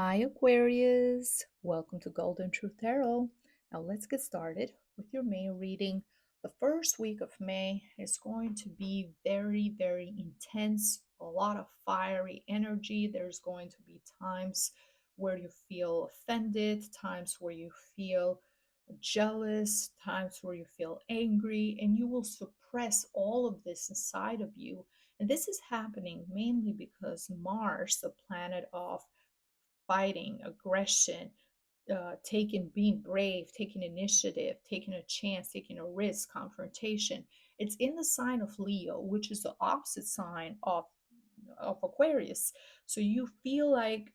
Hi, Aquarius. Welcome to Golden Truth Tarot. Now, let's get started with your May reading. The first week of May is going to be very, very intense, a lot of fiery energy. There's going to be times where you feel offended, times where you feel jealous, times where you feel angry, and you will suppress all of this inside of you. And this is happening mainly because Mars, the planet of fighting, aggression, being brave, taking initiative, taking a chance, taking a risk, confrontation. It's in the sign of Leo, which is the opposite sign of Aquarius. So you feel like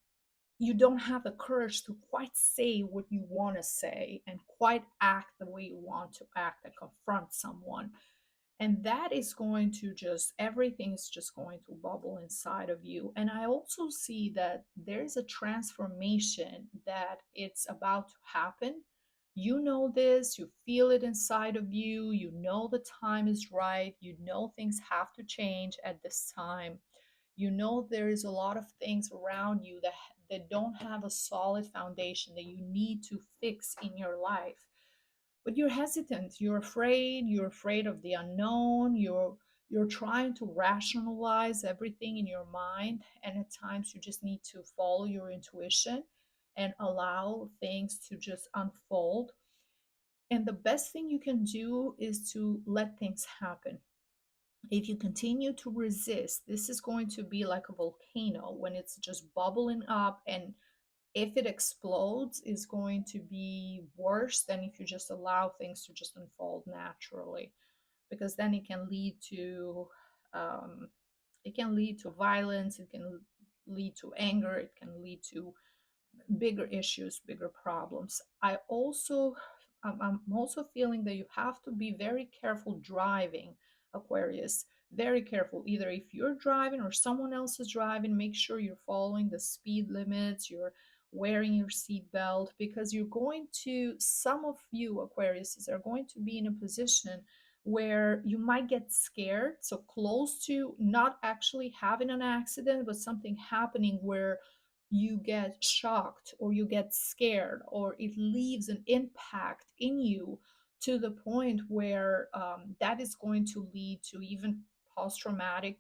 you don't have the courage to quite say what you want to say and quite act the way you want to act and confront someone, and that is going to just everything is just going to bubble inside of you. And I also see that there's a transformation that it's about to happen. You know this, you feel it inside of you, you know the time is right, you know things have to change at this time. You know there is a lot of things around you that don't have a solid foundation that you need to fix in your life, but you're hesitant, you're afraid of the unknown, you're trying to rationalize everything in your mind, and at times you just need to follow your intuition and allow things to just unfold. And the best thing you can do is to let things happen. If you continue to resist, this is going to be like a volcano when it's just bubbling up, and if it explodes, is going to be worse than if you just allow things to just unfold naturally, because then um, it can lead to violence, it can lead to anger, it can lead to bigger issues, bigger problems. I'm also feeling that you have to be very careful driving, Aquarius. Very careful. Either if you're driving or someone else is driving, make sure you're following the speed limits, you're wearing your seat belt, because some of you Aquariuses are going to be in a position where you might get scared, so close to not actually having an accident, but something happening where you get shocked or you get scared, or it leaves an impact in you to the point where that is going to lead to even post-traumatic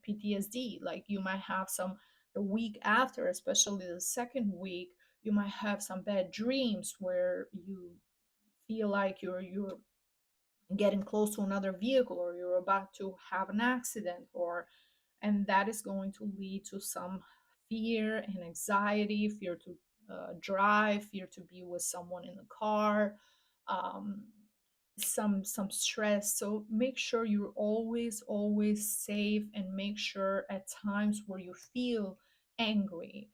PTSD. Like you might have some the week after, especially the second week, you might have some bad dreams where you feel like you're getting close to another vehicle, or you're about to have an accident, or and that is going to lead to some fear and anxiety, fear to drive, fear to be with someone in the car, um, some stress. So make sure you're always safe, and make sure at times where you feel angry,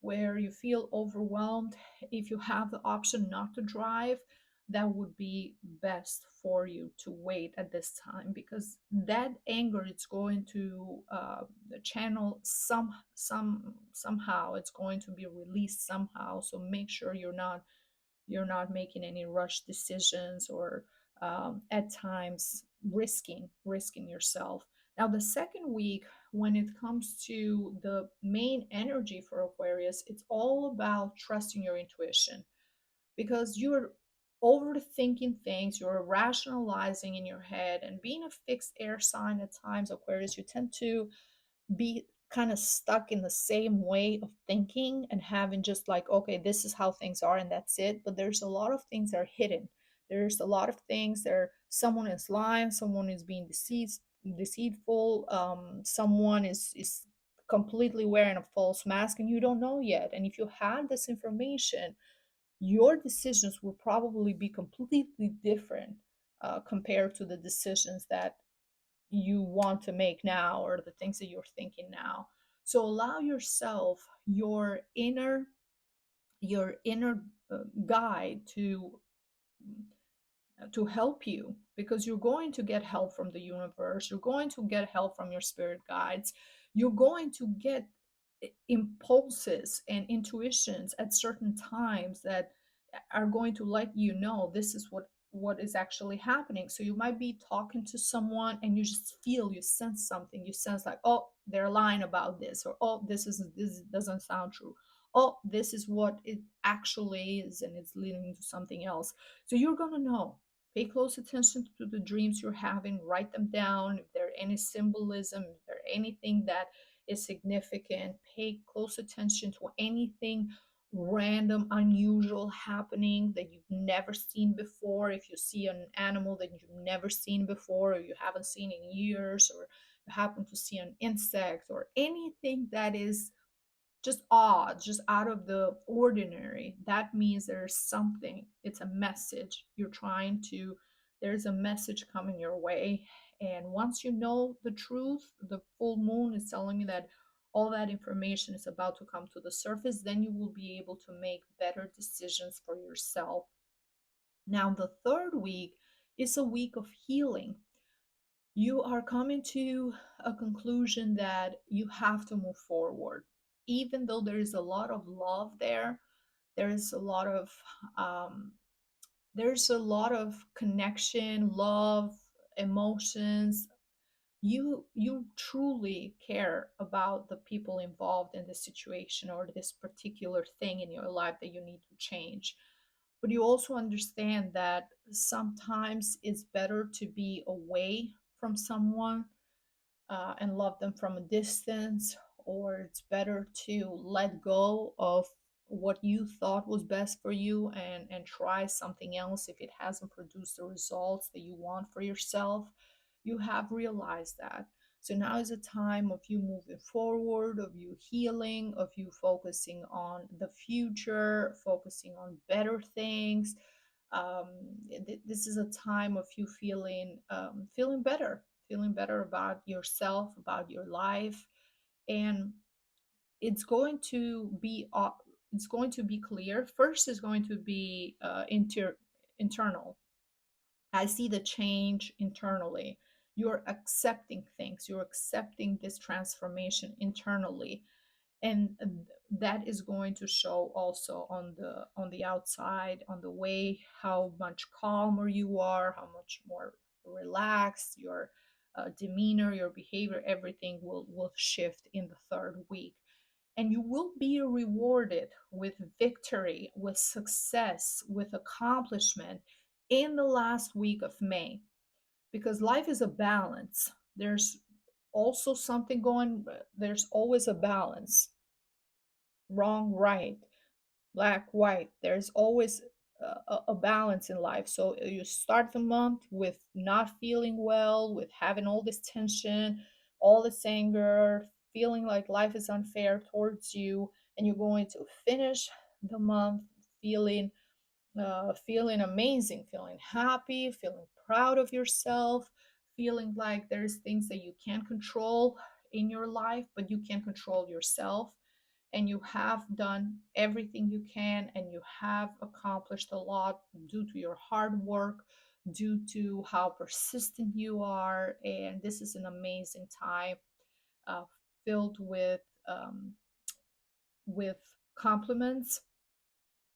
where you feel overwhelmed, if you have the option not to drive, that would be best for you to wait at this time, because that anger, it's going to channel somehow, it's going to be released somehow. So make sure you're not making any rush decisions, or at times risking yourself. Now the second week, when it comes to the main energy for Aquarius, it's all about trusting your intuition, because you're overthinking things, you're rationalizing in your head, and being a fixed air sign at times, Aquarius, you tend to be kind of stuck in the same way of thinking and having just like, okay, this is how things are and that's it. But there's a lot of things that are hidden. There's a lot of things there. Someone is lying, someone is being deceitful, someone is completely wearing a false mask, and you don't know yet. And if you had this information, your decisions will probably be completely different compared to the decisions that you want to make now, or the things that you're thinking now. So allow yourself your inner guide to help you, because you're going to get help from the universe, you're going to get help from your spirit guides, you're going to get impulses and intuitions at certain times that are going to let you know this is what is actually happening. So you might be talking to someone and you just feel, you sense something, you sense like, oh, they're lying about this, or oh, this doesn't sound true, oh, this is what it actually is, and it's leading to something else. So you're going to know. Pay close attention to the dreams you're having, write them down. If there any symbolism, if there anything that is significant, pay close attention to anything random, unusual happening that you've never seen before. If you see an animal that you've never seen before, or you haven't seen in years, or you happen to see an insect, or anything that is just odd, just out of the ordinary, that means there's something. It's a message you're trying to, there's a message coming your way. And once you know the truth, the full moon is telling me that all that information is about to come to the surface, then you will be able to make better decisions for yourself. Now, the third week is a week of healing. You are coming to a conclusion that you have to move forward. Even though there is a lot of love there, there is a lot of um, there's a lot of connection, love, emotions. You truly care about the people involved in this situation or this particular thing in your life that you need to change. But you also understand that sometimes it's better to be away from someone and love them from a distance, or it's better to let go of what you thought was best for you and try something else if it hasn't produced the results that you want for yourself. You have realized that. So now is a time of you moving forward, of you healing, of you focusing on the future, focusing on better things. um, this is a time of you feeling better about yourself, about your life. And it's going to be it's going to be clear. First is going to be internal. I see the change internally. You're accepting things, you're accepting this transformation internally, and that is going to show also on the outside, on the way, how much calmer you are, how much more relaxed your demeanor, your behavior, everything will shift in the third week. And you will be rewarded with victory, with success, with accomplishment in the last week of May, because life is a balance. There's also something going, there's always a balance. Wrong, right, black, white. There's always a balance in life. So you start the month with not feeling well, with having all this tension, all this anger, feeling like life is unfair towards you, and you're going to finish the month feeling feeling amazing, feeling happy, feeling proud of yourself, feeling like there's things that you can't control in your life, but you can control yourself. And you have done everything you can, and you have accomplished a lot due to your hard work, due to how persistent you are. And this is an amazing time, uh, filled with compliments,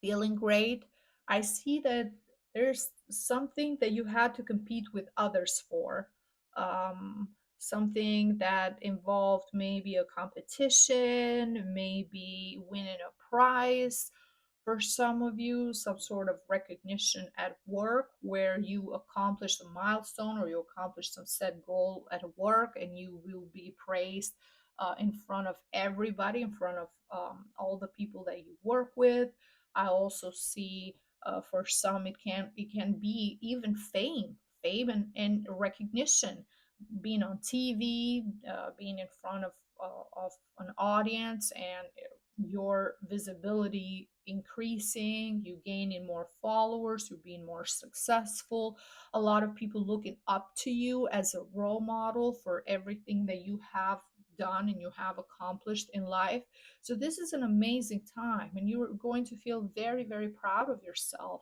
feeling great. I see that there's something that you had to compete with others for. Something that involved maybe a competition, maybe winning a prize for some of you, some sort of recognition at work where you accomplished a milestone or you accomplished some set goal at work, and you will be praised in front of everybody, in front of all the people that you work with. I also see for some it can be even fame and recognition, being on TV, being in front of an audience, and your visibility increasing, you gaining more followers, you being more successful, a lot of people looking up to you as a role model for everything that you have done and you have accomplished in life. So this is an amazing time, and you're going to feel very, very proud of yourself.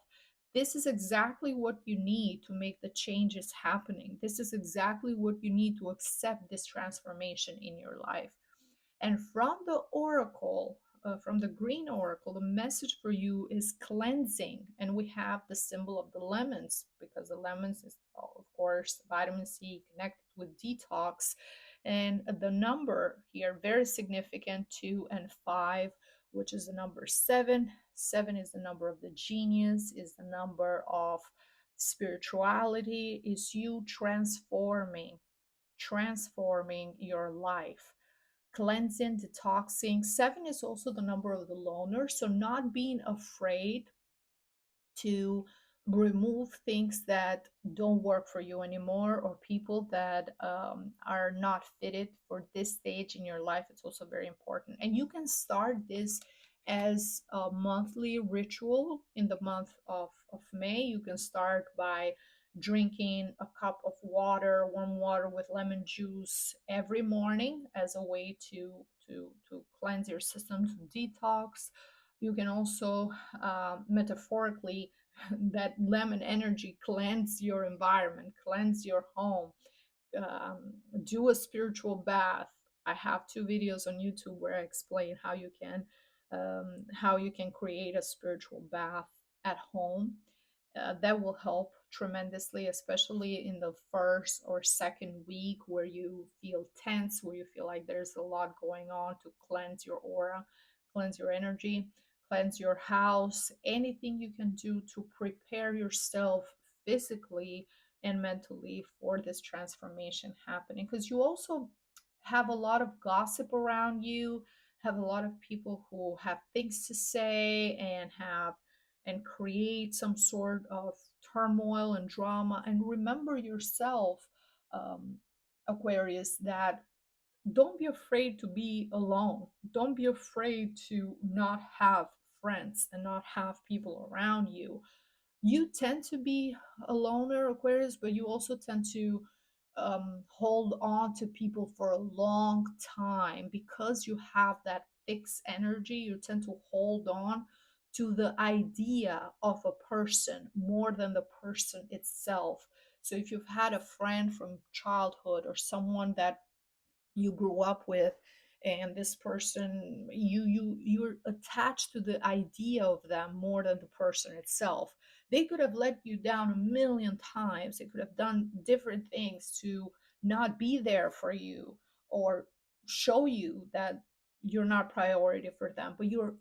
This is exactly what you need to make the changes happening. This is exactly what you need to accept this transformation in your life. And from the oracle, from the green oracle, the message for you is cleansing. And we have the symbol of the lemons, because the lemons is, of course, vitamin C connected with detox. And the number here, very significant, 2 and 5, which is the number 7. 7 is the number of the genius, is the number of spirituality, is you transforming your life, cleansing, detoxing. 7 is also the number of the loner, so not being afraid to remove things that don't work for you anymore, or people that are not fitted for this stage in your life. It's also very important, and you can start this as a monthly ritual. In the month of May, you can start by drinking a cup of water, warm water with lemon juice every morning, as a way to cleanse your system, to detox. You can also metaphorically that lemon energy cleanse your environment, cleanse your home, um, do a spiritual bath. I have 2 videos on YouTube where I explain how you can create a spiritual bath at home. That will help tremendously, especially in the first or second week, where you feel tense, where you feel like there's a lot going on, to cleanse your aura, cleanse your energy, cleanse your house. Anything you can do to prepare yourself physically and mentally for this transformation happening, because you also have a lot of gossip around you, have a lot of people who have things to say and create some sort of turmoil and drama. And remember yourself, um, Aquarius, that don't be afraid to be alone. Don't be afraid to not have friends and not have people around you. You tend to be a loner, Aquarius, but you also tend to hold on to people for a long time, because you have that fixed energy. You tend to hold on to the idea of a person more than the person itself. So if you've had a friend from childhood, or someone that you grew up with, and this person, you're attached to the idea of them more than the person itself. They could have let you down a million times. They could have done different things to not be there for you, or show you that you're not priority for them, but you're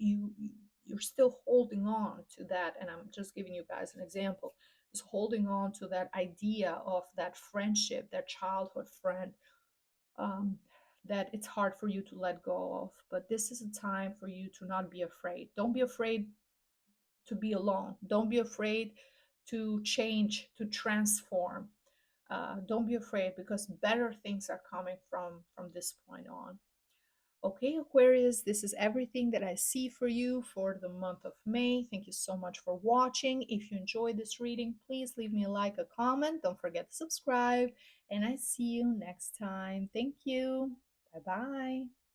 still holding on to that. And I'm just giving you guys an example, is holding on to that idea of that friendship, that childhood friend, um, that it's hard for you to let go of. But this is a time for you to not be afraid. Don't be afraid to be alone. Don't be afraid to change, to transform. Don't be afraid, because better things are coming from this point on. Okay, Aquarius, this is everything that I see for you for the month of May. Thank you so much for watching. If you enjoyed this reading, please leave me a like, a comment. Don't forget to subscribe, and I see you next time. Thank you. Bye bye.